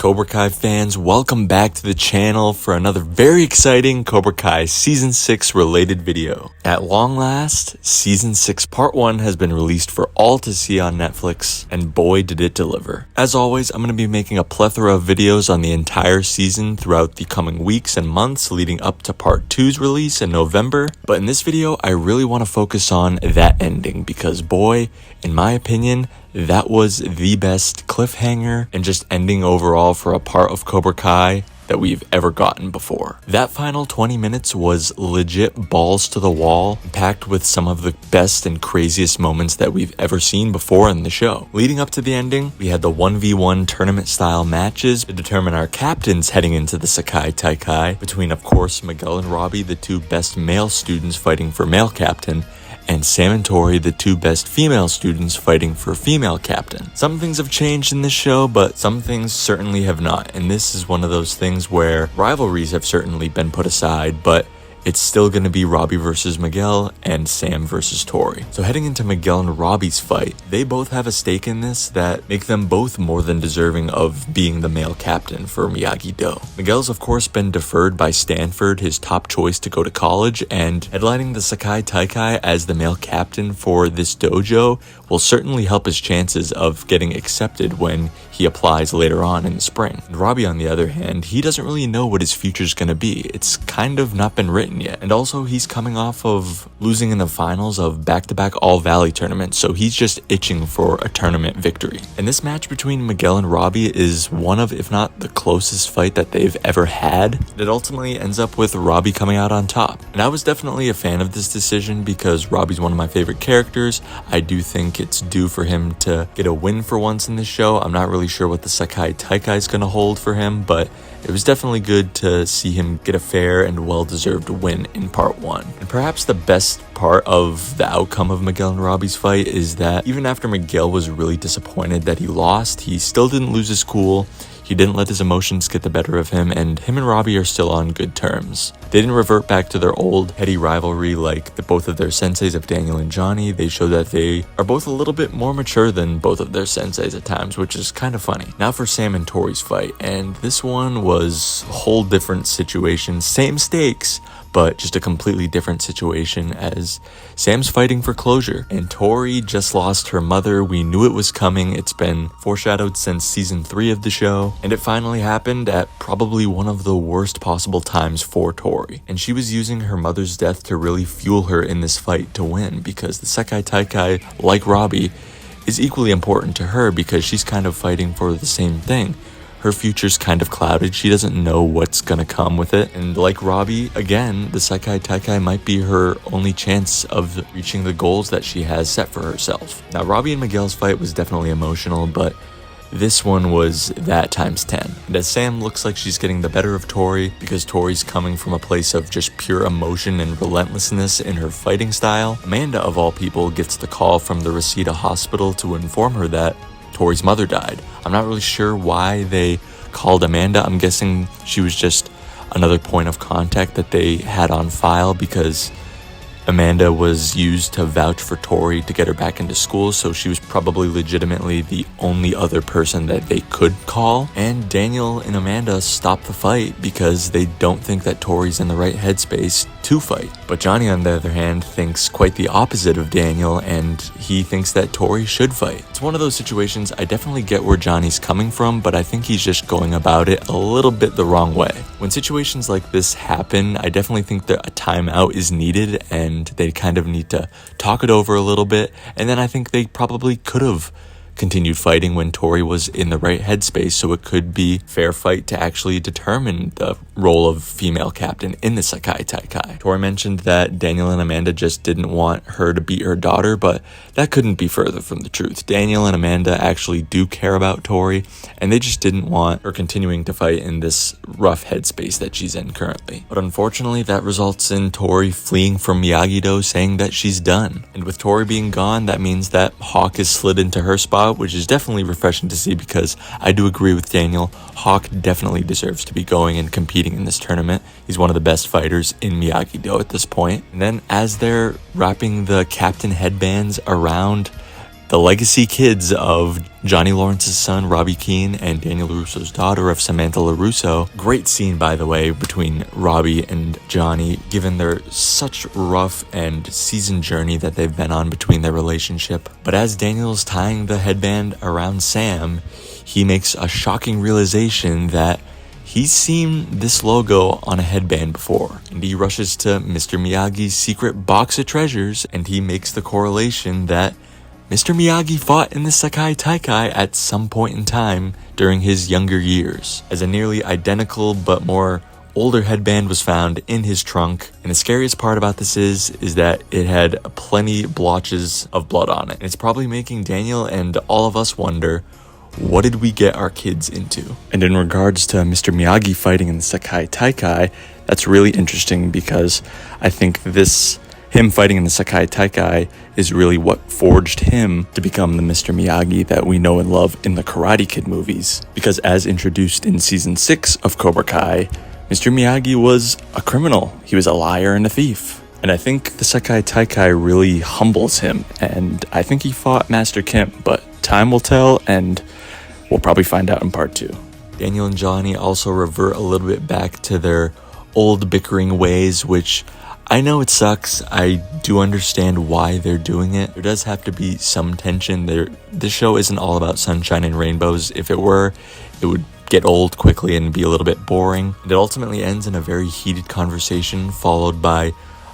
Cobra Kai fans? Welcome back to the channel for another very exciting Cobra Kai Season 6 related video. At long last, Season 6 Part 1 has been released for all to see on Netflix, and boy did it deliver. As always, I'm going to be making a plethora of videos on the entire season throughout the coming weeks and months leading up to Part 2's release in November, but in this video, I really want to focus on that ending because boy, in my opinion, that was the best cliffhanger and just ending overall for a part of Cobra Kai that we've ever gotten before. That final 20 minutes was legit balls to the wall, packed with some of the best and craziest moments that we've ever seen before in the show. Leading up to the ending, we had the 1v1 tournament style matches to determine our captains heading into the Sekai Taikai between, of course, Miguel and Robby, the two best male students fighting for male captain, and Sam and Tori, the two best female students fighting for female captain. Some things have changed in this show, but some things certainly have not, and this is one of those things where rivalries have certainly been put aside, but it's still going to be Robby versus Miguel and Sam versus Tori. So heading into Miguel and Robby's fight, they both have a stake in this that make them both more than deserving of being the male captain for Miyagi-Do. Miguel's of course been deferred by Stanford, his top choice to go to college, and headlining the Sekai Taikai as the male captain for this dojo will certainly help his chances of getting accepted when he applies later on in the spring. And Robby, on the other hand, he doesn't really know what his future's gonna be. It's kind of not been written yet. And also he's coming off of losing in the finals of back-to-back All-Valley tournaments, so he's just itching for a tournament victory. And this match between Miguel and Robby is one of, if not the closest fight that they've ever had. It ultimately ends up with Robby coming out on top. And I was definitely a fan of this decision because Robby's one of my favorite characters. I do think it's due for him to get a win for once in this show. I'm not really sure what the Sekai Taikai is going to hold for him, but it was definitely good to see him get a fair and well-deserved win in Part 1. And perhaps the best part of the outcome of Miguel and Robby's fight is that even after Miguel was really disappointed that he lost, he still didn't lose his cool. He didn't let his emotions get the better of him, and him and Robby are still on good terms. They didn't revert back to their old heady rivalry like both of their senseis of Daniel and Johnny. They show that they are both a little bit more mature than both of their senseis at times, which is kind of funny. Now for Sam and Tori's fight, and this one was a whole different situation. Same stakes, but just a completely different situation as Sam's fighting for closure. And Tori just lost her mother. We knew it was coming. It's been foreshadowed since season 3 of the show. And it finally happened at probably one of the worst possible times for Tori. And she was using her mother's death to really fuel her in this fight to win, because the Sekai Taikai, like Robby, is equally important to her because she's kind of fighting for the same thing. Her future's kind of clouded. She doesn't know what's gonna come with it. And like Robby, again, the Sekai Taikai might be her only chance of reaching the goals that she has set for herself. Now, Robby and Miguel's fight was definitely emotional, but this one was that times 10. And as Sam looks like she's getting the better of Tori because Tori's coming from a place of just pure emotion and relentlessness in her fighting style, Amanda, of all people, gets the call from the Reseda hospital to inform her that Tori's mother died. I'm not really sure why they called Amanda. I'm guessing she was just another point of contact that they had on file because Amanda was used to vouch for Tori to get her back into school, so she was probably legitimately the only other person that they could call. And Daniel and Amanda stop the fight because they don't think that Tori's in the right headspace to fight. But Johnny, on the other hand, thinks quite the opposite of Daniel, and he thinks that Tori should fight. It's one of those situations. I definitely get where Johnny's coming from, but I think he's just going about it a little bit the wrong way. When situations like this happen, I definitely think that a timeout is needed, and they kind of need to talk it over a little bit. And then I think they probably could have continued fighting when Tori was in the right headspace, so it could be fair fight to actually determine the role of female captain in the Sekai Taikai. Tori mentioned that Daniel and Amanda just didn't want her to beat her daughter, but that couldn't be further from the truth. Daniel and Amanda actually do care about Tori, and they just didn't want her continuing to fight in this rough headspace that she's in currently. But unfortunately, that results in Tori fleeing from Miyagi-Do, saying that she's done. And with Tori being gone, that means that Hawk is slid into her spot, which is definitely refreshing to see because I do agree with Daniel. Hawk definitely deserves to be going and competing in this tournament. He's one of the best fighters in Miyagi-Do at this point. And then as they're wrapping the captain headbands around the legacy kids of Johnny Lawrence's son, Robby Keene, and Daniel LaRusso's daughter of Samantha LaRusso. Great scene, by the way, between Robby and Johnny, given their such rough and seasoned journey that they've been on between their relationship. But as Daniel's tying the headband around Sam, he makes a shocking realization that he's seen this logo on a headband before, and he rushes to Mr. Miyagi's secret box of treasures, and he makes the correlation that Mr. Miyagi fought in the Sekai Taikai at some point in time during his younger years, as a nearly identical but more older headband was found in his trunk. And the scariest part about this is that it had plenty blotches of blood on it. And it's probably making Daniel and all of us wonder, what did we get our kids into? And in regards to Mr. Miyagi fighting in the Sekai Taikai, that's really interesting because I think him fighting in the Sekai Taikai is really what forged him to become the Mr. Miyagi that we know and love in the Karate Kid movies. Because as introduced in season 6 of Cobra Kai, Mr. Miyagi was a criminal. He was a liar and a thief. And I think the Sekai Taikai really humbles him, and I think he fought Master Kim, but time will tell, and we'll probably find out in part 2. Daniel and Johnny also revert a little bit back to their old bickering ways, which I know it sucks. I do understand why they're doing it. There does have to be some tension there. This show isn't all about sunshine and rainbows. If it were, it would get old quickly and be a little bit boring. It ultimately ends in a very heated conversation, followed by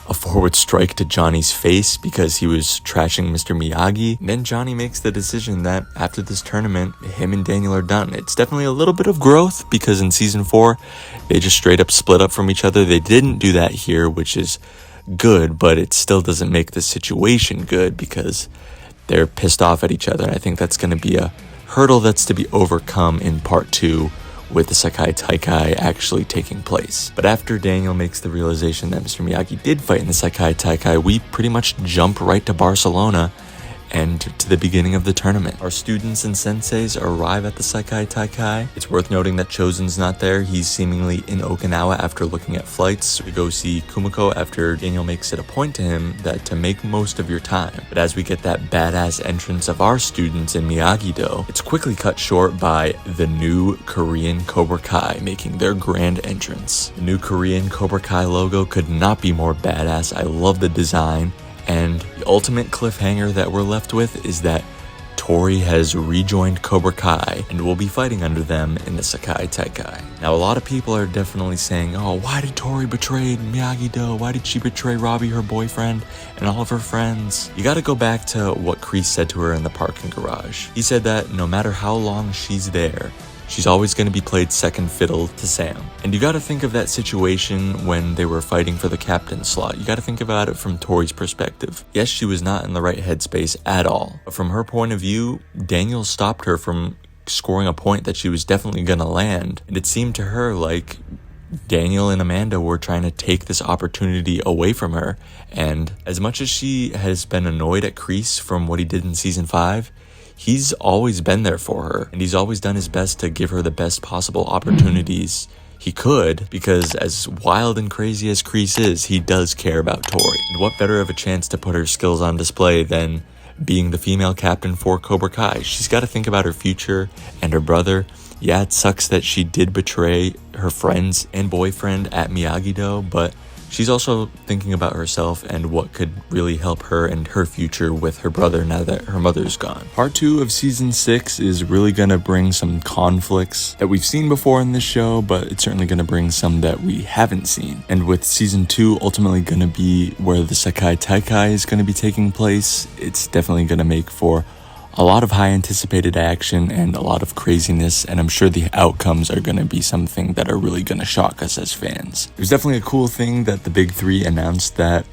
a forward strike to Johnny's face because he was trashing Mr. Miyagi. And then Johnny makes the decision that after this tournament, him and Daniel are done. It's definitely a little bit of growth because in season 4, they just straight up split up from each other. They didn't do that here, which is good, but it still doesn't make the situation good because they're pissed off at each other. And I think that's going to be a hurdle that's to be overcome in part 2, with the Sekai Taikai actually taking place. But after Daniel makes the realization that Mr. Miyagi did fight in the Sekai Taikai, we pretty much jump right to Barcelona and to the beginning of the tournament. Our students and senseis arrive at the Sekai Taikai. It's worth noting that Chozen's not there. He's seemingly in Okinawa after looking at flights. We go see Kumiko after Daniel makes it a point to him that to make most of your time. But as we get that badass entrance of our students in Miyagi-Do, it's quickly cut short by the new Korean Cobra Kai making their grand entrance. The new Korean Cobra Kai logo could not be more badass. I love the design. And the ultimate cliffhanger that we're left with is that Tori has rejoined Cobra Kai and will be fighting under them in the Sekai Taikai. Now, a lot of people are definitely saying, oh, why did Tori betray Miyagi-Do? Why did she betray Robby, her boyfriend, and all of her friends? You gotta go back to what Kreese said to her in the parking garage. He said that no matter how long she's there, she's always going to be played second fiddle to Sam. And you got to think of that situation when they were fighting for the captain slot. You got to think about it from Tori's perspective. Yes, she was not in the right headspace at all. But from her point of view, Daniel stopped her from scoring a point that she was definitely going to land. And it seemed to her like Daniel and Amanda were trying to take this opportunity away from her. And as much as she has been annoyed at Kreese from what he did in season 5, he's always been there for her, and he's always done his best to give her the best possible opportunities he could, because as wild and crazy as Kreese is, he does care about Tori. And what better of a chance to put her skills on display than being the female captain for Cobra Kai? She's got to think about her future and her brother. Yeah, it sucks that she did betray her friends and boyfriend at Miyagi-Do, but she's also thinking about herself and what could really help her and her future with her brother now that her mother's gone. Part 2 of season 6 is really going to bring some conflicts that we've seen before in this show, but it's certainly going to bring some that we haven't seen. And with season 2 ultimately going to be where the Sekai Taikai is going to be taking place, it's definitely going to make for a lot of high anticipated action and a lot of craziness, and I'm sure the outcomes are going to be something that are really going to shock us as fans. It was definitely a cool thing that the Big 3 announced that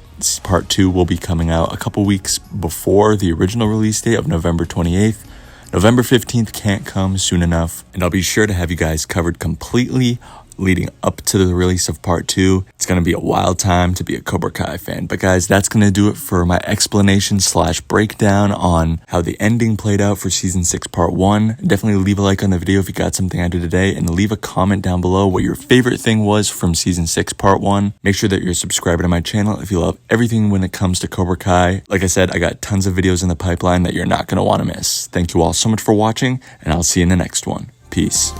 part 2 will be coming out a couple weeks before the original release date of November 28th. November 15th can't come soon enough, and I'll be sure to have you guys covered completely leading up to the release of part 2. It's going to be a wild time to be a Cobra Kai fan. But guys, that's going to do it for my explanation / breakdown on how the ending played out for season 6 part 1. Definitely leave a like on the video if you got something I did today, and leave a comment down below what your favorite thing was from season 6 part 1. Make sure that you're subscribed to my channel if you love everything when it comes to Cobra Kai. Like I said, I got tons of videos in the pipeline that you're not going to want to miss. Thank you all so much for watching, and I'll see you in the next one. Peace.